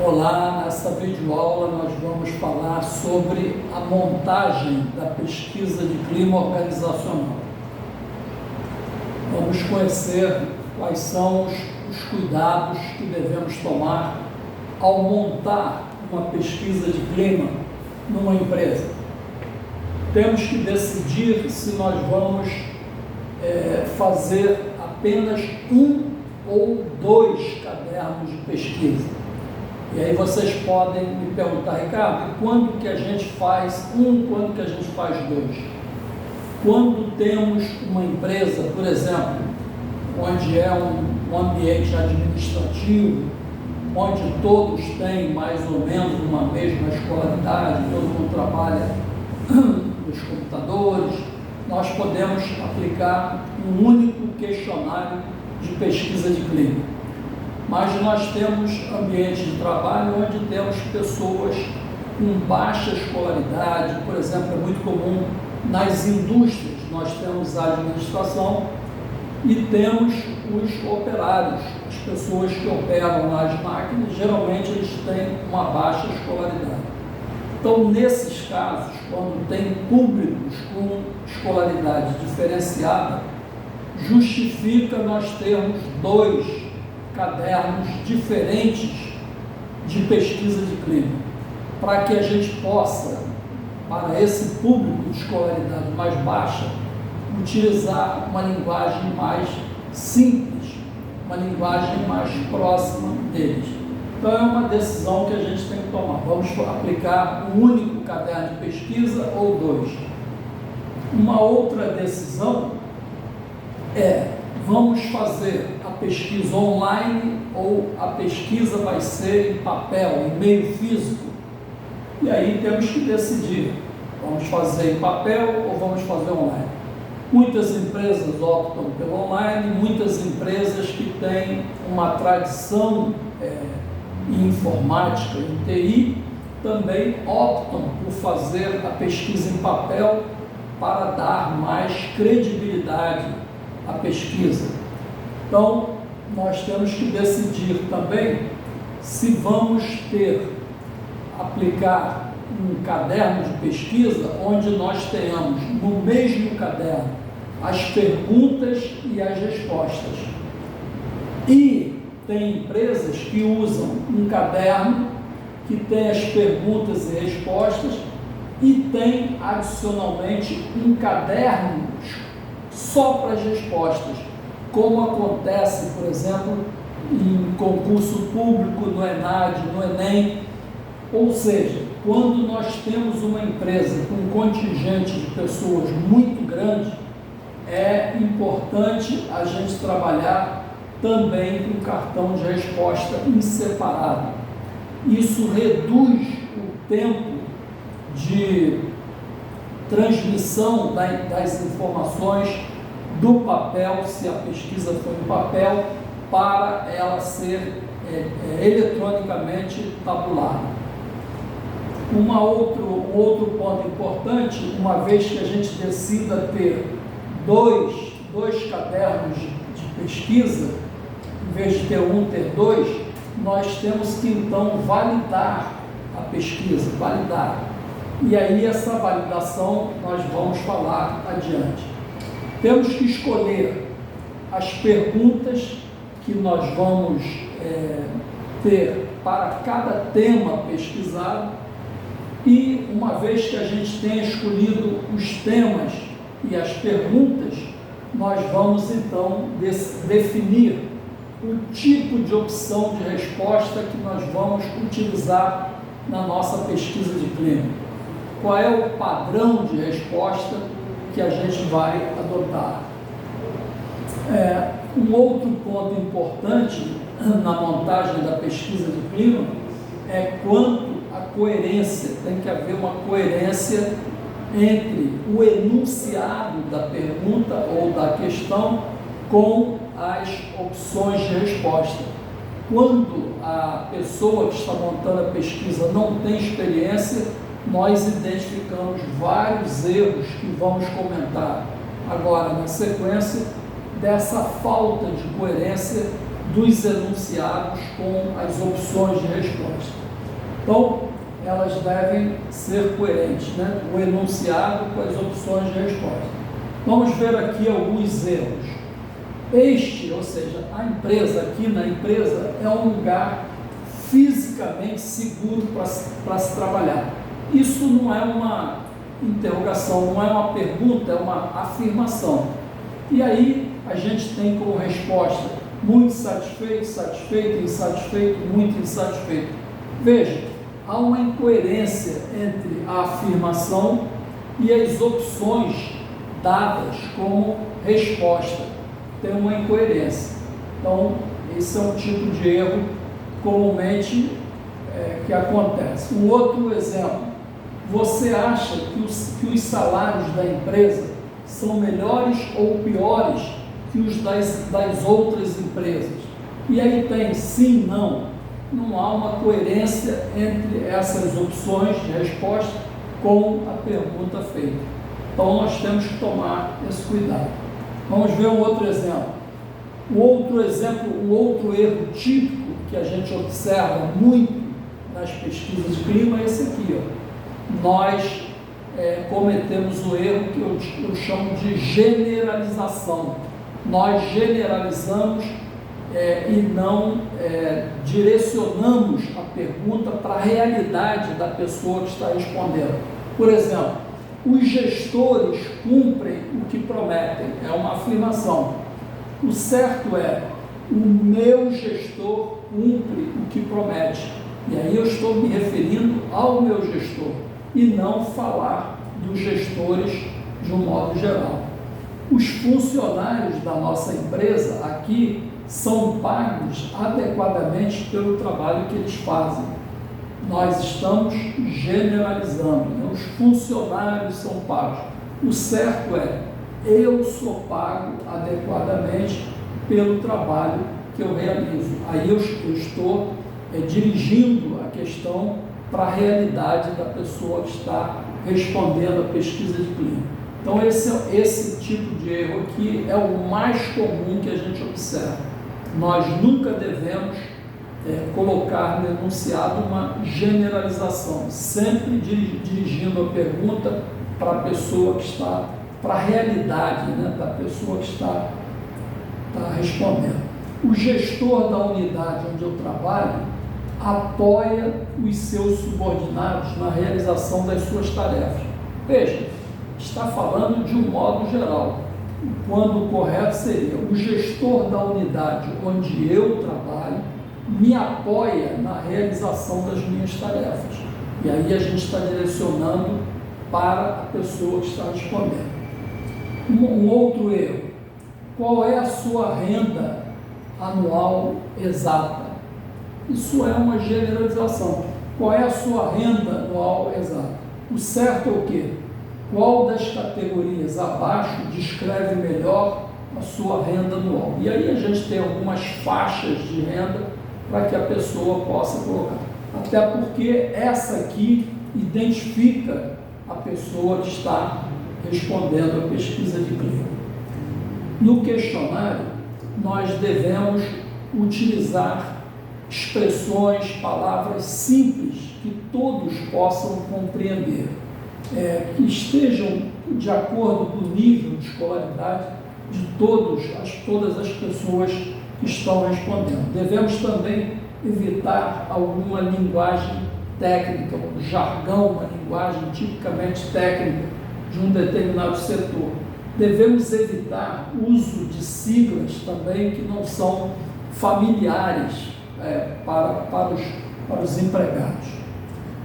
Olá, nesta videoaula nós vamos falar sobre a montagem da pesquisa de clima organizacional. Vamos conhecer quais são os cuidados que devemos tomar ao montar uma pesquisa de clima numa empresa. Temos que decidir se nós vamos fazer apenas um ou dois cadernos de pesquisa. E aí vocês podem me perguntar, Ricardo, quando que a gente faz um, quando que a gente faz dois? Quando temos uma empresa, por exemplo, onde é um ambiente administrativo, onde todos têm mais ou menos uma mesma escolaridade, todo mundo trabalha nos computadores, nós podemos aplicar um único questionário de pesquisa de clima. Mas nós temos ambientes de trabalho onde temos pessoas com baixa escolaridade, por exemplo, é muito comum nas indústrias, nós temos a administração e temos os operários, as pessoas que operam nas máquinas, geralmente eles têm uma baixa escolaridade. Então, nesses casos, quando tem públicos com escolaridade diferenciada, justifica nós termos dois cadernos diferentes de pesquisa de clima, para que a gente possa, para esse público de escolaridade mais baixa, utilizar uma linguagem mais simples, uma linguagem mais próxima deles. Então é uma decisão que a gente tem que tomar. Vamos aplicar um único caderno de pesquisa ou dois. Uma outra decisão é: vamos fazer a pesquisa online ou a pesquisa vai ser em papel, em meio físico? E aí temos que decidir, vamos fazer em papel ou vamos fazer online? Muitas empresas optam pelo online, muitas empresas que têm uma tradição em informática, em TI, também optam por fazer a pesquisa em papel para dar mais credibilidade à pesquisa. Então, nós temos que decidir também se vamos aplicar um caderno de pesquisa onde nós tenhamos no mesmo caderno as perguntas e as respostas. E tem empresas que usam um caderno que tem as perguntas e respostas e tem adicionalmente um caderno só para as respostas, como acontece, por exemplo, em concurso público, no ENAD, no ENEM. Ou seja, quando nós temos uma empresa com um contingente de pessoas muito grande, é importante a gente trabalhar também com cartão de resposta em separado. Isso reduz o tempo de transmissão das informações do papel, se a pesquisa for em papel, para ela ser eletronicamente tabulada. Um outro ponto importante, uma vez que a gente decida ter dois cadernos de pesquisa, em vez de ter um, ter dois, nós temos que então validar a pesquisa, validar. E aí essa validação nós vamos falar adiante. Temos que escolher as perguntas que nós vamos ter para cada tema pesquisado e, uma vez que a gente tenha escolhido os temas e as perguntas, nós vamos então definir o tipo de opção de resposta que nós vamos utilizar na nossa pesquisa de clima. Qual é o padrão de resposta que a gente vai adotar? Um outro ponto importante na montagem da pesquisa de clima é quanto à coerência. Tem que haver uma coerência entre o enunciado da pergunta ou da questão com as opções de resposta. Quando a pessoa que está montando a pesquisa não tem experiência, nós identificamos vários erros que vamos comentar agora na sequência dessa falta de coerência dos enunciados com as opções de resposta. Então, elas devem ser coerentes, né? O enunciado com as opções de resposta. Vamos ver aqui alguns erros. Este, ou seja, a empresa, aqui na empresa, é um lugar fisicamente seguro para se trabalhar. Isso não é uma interrogação, não é uma pergunta, é uma afirmação. E aí a gente tem como resposta muito satisfeito, satisfeito, insatisfeito, muito insatisfeito. Veja, há uma incoerência entre a afirmação e as opções dadas como resposta. Tem uma incoerência. Então, esse é um tipo de erro comumente que acontece. Um outro exemplo: você acha que os salários da empresa são melhores ou piores que os das outras empresas? E aí tem sim, não. Não há uma coerência entre essas opções de resposta com a pergunta feita. Então nós temos que tomar esse cuidado. Vamos ver um outro exemplo. Um outro erro típico que a gente observa muito nas pesquisas de clima é esse aqui, ó. Nós cometemos o erro que eu chamo de generalização. Nós generalizamos e não direcionamos a pergunta para a realidade da pessoa que está respondendo. Por exemplo, os gestores cumprem o que prometem, é uma afirmação. O certo é, o meu gestor cumpre o que promete. E aí eu estou me referindo ao meu gestor e não falar dos gestores de um modo geral. Os funcionários da nossa empresa aqui são pagos adequadamente pelo trabalho que eles fazem. Nós estamos generalizando, né? Os funcionários são pagos. O certo é, eu sou pago adequadamente pelo trabalho que eu realizo. Aí eu estou dirigindo a questão para a realidade da pessoa que está respondendo a pesquisa de clima. Então esse tipo de erro aqui é o mais comum que a gente observa. Nós nunca devemos colocar no enunciado uma generalização, sempre dirigindo a pergunta para a pessoa que está, para a realidade, né, da pessoa que está respondendo. O gestor da unidade onde eu trabalho apoia os seus subordinados na realização das suas tarefas. Veja, está falando de um modo geral, quando o correto seria: o gestor da unidade onde eu trabalho me apoia na realização das minhas tarefas. E aí a gente está direcionando para a pessoa que está respondendo. Um outro erro: qual é a sua renda anual exata? Isso é uma generalização. Qual é a sua renda anual exata? O certo é o quê? Qual das categorias abaixo descreve melhor a sua renda anual? E aí a gente tem algumas faixas de renda para que a pessoa possa colocar. Até porque essa aqui identifica a pessoa que está respondendo a pesquisa de clima. No questionário, nós devemos utilizar expressões, palavras simples que todos possam compreender, que estejam de acordo com o nível de escolaridade de todas as pessoas que estão respondendo. Devemos também evitar alguma linguagem técnica, um jargão, uma linguagem tipicamente técnica de um determinado setor. Devemos evitar o uso de siglas também que não são familiares para os empregados.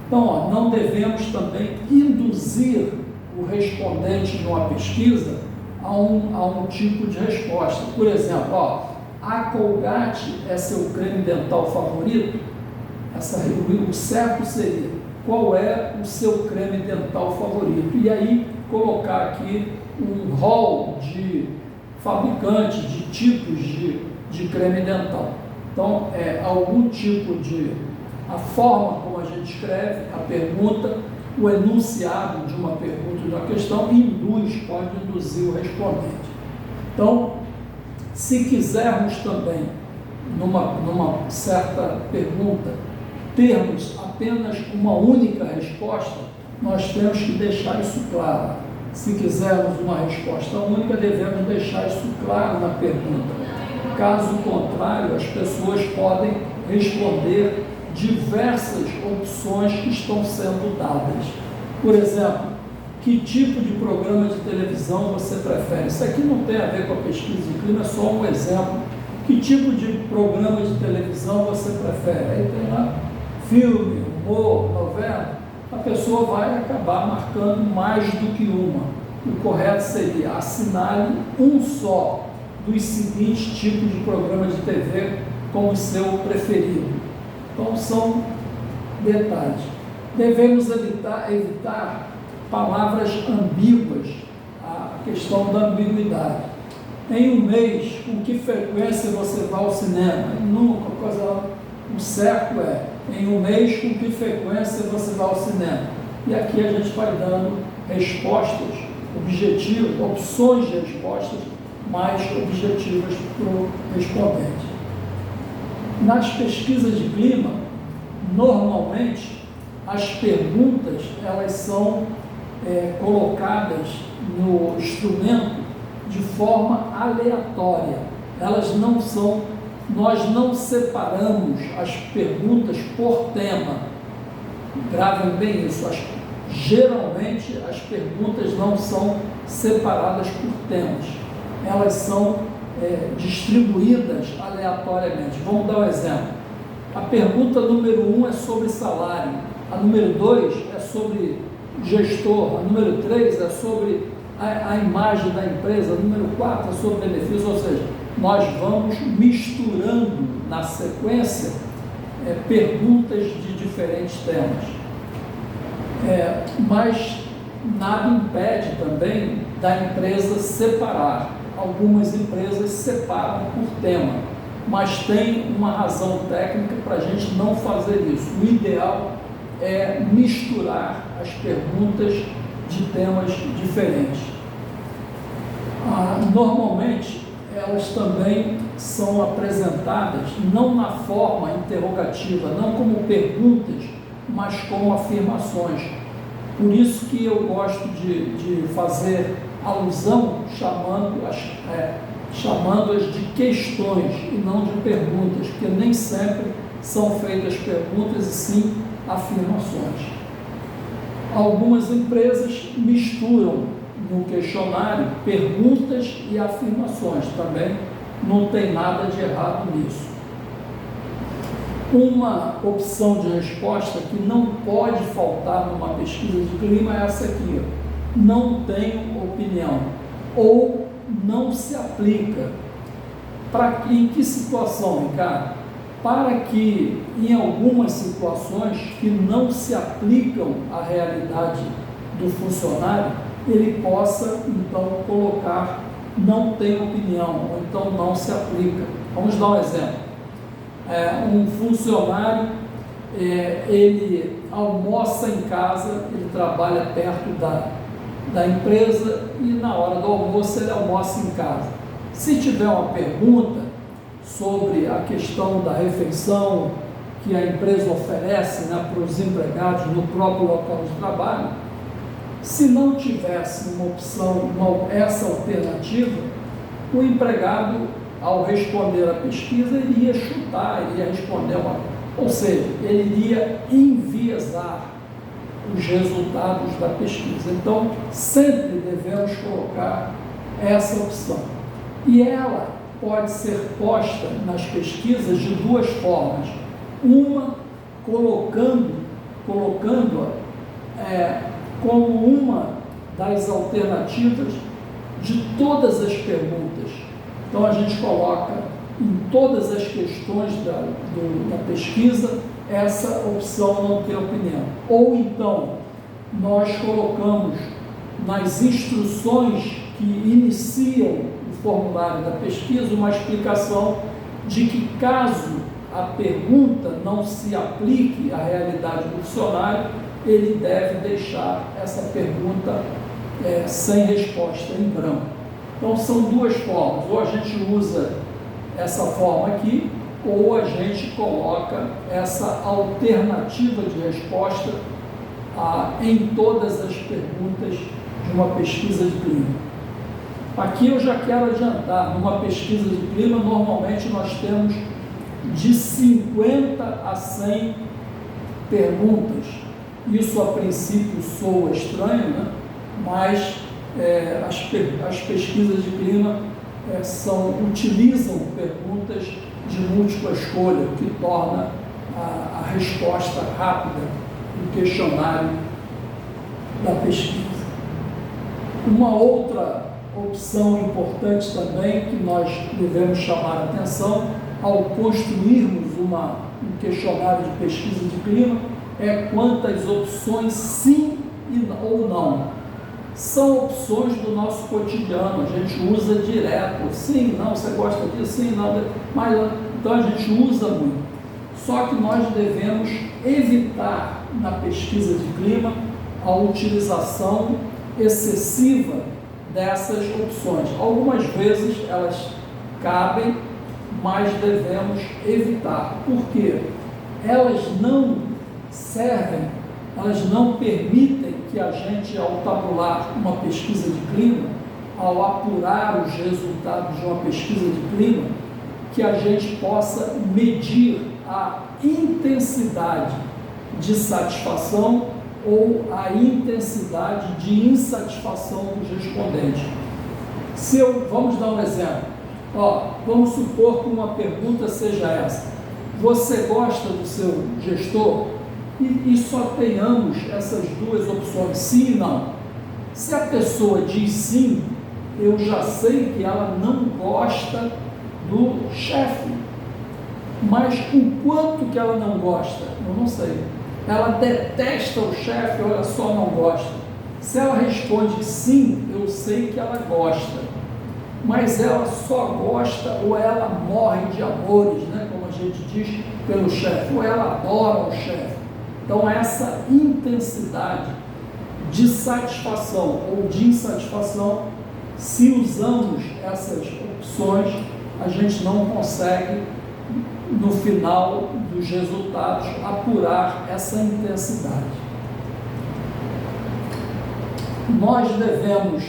Então, não devemos também induzir o respondente de uma pesquisa a um tipo de resposta. Por exemplo, a Colgate é seu creme dental favorito? O certo seria: qual é o seu creme dental favorito? E aí colocar aqui um rol de fabricantes, de tipos de creme dental. Então, algum tipo a forma como a gente escreve a pergunta, o enunciado de uma pergunta, de uma questão, pode induzir o respondente. Então, se quisermos também numa certa pergunta, termos apenas uma única resposta, nós temos que deixar isso claro. Se quisermos uma resposta única, devemos deixar isso claro na pergunta. Caso contrário, as pessoas podem responder diversas opções que estão sendo dadas. Por exemplo, que tipo de programa de televisão você prefere? Isso aqui não tem a ver com a pesquisa de clima, é só um exemplo. Que tipo de programa de televisão você prefere? Aí tem lá filme, humor, novela. A pessoa vai acabar marcando mais do que uma. O correto seria assinale um só dos seguintes tipos de programas de TV como seu preferido. Então, são detalhes. Devemos evitar palavras ambíguas, a questão da ambiguidade. Em um mês, com que frequência você vai ao cinema? Nunca, o certo é, em um mês, com que frequência você vai ao cinema? E aqui a gente vai dando respostas objetivas, opções de respostas mais objetivas para o respondente. Nas pesquisas de clima, normalmente, as perguntas, elas são colocadas no instrumento de forma aleatória. Elas não são, nós não separamos as perguntas por tema. Gravem bem isso. Geralmente as perguntas não são separadas por temas. Elas são distribuídas aleatoriamente. Vamos dar um exemplo. A pergunta número 1 é sobre salário. A número 2 é sobre gestor. A número 3 é sobre a imagem da empresa. A número 4 é sobre benefícios. Ou seja, nós vamos misturando na sequência perguntas de diferentes temas. Mas nada impede também da empresa separar. Algumas empresas separam por tema, mas tem uma razão técnica para a gente não fazer isso. O ideal é misturar as perguntas de temas diferentes. Normalmente, elas também são apresentadas não na forma interrogativa, não como perguntas, mas como afirmações. Por isso que eu gosto de fazer alusão chamando-as de questões e não de perguntas, porque nem sempre são feitas perguntas e sim afirmações. Algumas empresas misturam no questionário perguntas e afirmações, também não tem nada de errado nisso. Uma opção de resposta que não pode faltar numa pesquisa de clima é essa aqui: não tenho opinião, ou não se aplica. Em que situação, Ricardo? Para que em algumas situações que não se aplicam à realidade do funcionário, ele possa então colocar não tem opinião, ou então não se aplica. Vamos dar um exemplo. Um funcionário, ele almoça em casa, ele trabalha perto da empresa e na hora do almoço ele almoça em casa. Se tiver uma pergunta sobre a questão da refeição que a empresa oferece, né, para os empregados no próprio local de trabalho, se não tivesse uma opção, essa alternativa, o empregado, ao responder a pesquisa, iria chutar, iria responder ou seja, ele iria enviesar os resultados da pesquisa. Então, sempre devemos colocar essa opção. E ela pode ser posta nas pesquisas de duas formas. Uma, colocando-a como uma das alternativas de todas as perguntas. Então, a gente coloca em todas as questões da pesquisa essa opção não ter opinião. Ou então, nós colocamos nas instruções que iniciam o formulário da pesquisa uma explicação de que, caso a pergunta não se aplique à realidade do funcionário, ele deve deixar essa pergunta sem resposta, em branco. Então, são duas formas. Ou a gente usa essa forma aqui, ou a gente coloca essa alternativa de resposta em todas as perguntas de uma pesquisa de clima. Aqui eu já quero adiantar, numa pesquisa de clima, normalmente nós temos de 50 a 100 perguntas. Isso a princípio soa estranho, né? Mas as pesquisas de clima utilizam perguntas de múltipla escolha, o que torna a resposta rápida do questionário da pesquisa. Uma outra opção importante também que nós devemos chamar a atenção ao construirmos um questionário de pesquisa de clima é quantas opções sim ou não. São opções do nosso cotidiano, a gente usa direto, sim, não, você gosta disso, sim, não, mas então a gente usa muito. Só que nós devemos evitar na pesquisa de clima a utilização excessiva dessas opções. Algumas vezes elas cabem, mas devemos evitar, porque elas não servem, elas não permitem que a gente, ao tabular uma pesquisa de clima, ao apurar os resultados de uma pesquisa de clima, que a gente possa medir a intensidade de satisfação ou a intensidade de insatisfação dos respondentes. Vamos dar um exemplo. Vamos supor que uma pergunta seja essa: você gosta do seu gestor? E só tenhamos essas duas opções, sim e não. Se a pessoa diz sim, eu já sei que ela não gosta do chefe. Mas o quanto que ela não gosta, eu não sei. Ela detesta o chefe, olha só, não gosta. Se ela responde sim, eu sei que ela gosta. Mas ela só gosta ou ela morre de amores, né, como a gente diz, pelo chefe, ou ela adora o chefe. Então, essa intensidade de satisfação ou de insatisfação, se usamos essas opções, a gente não consegue, no final dos resultados, apurar essa intensidade. Nós devemos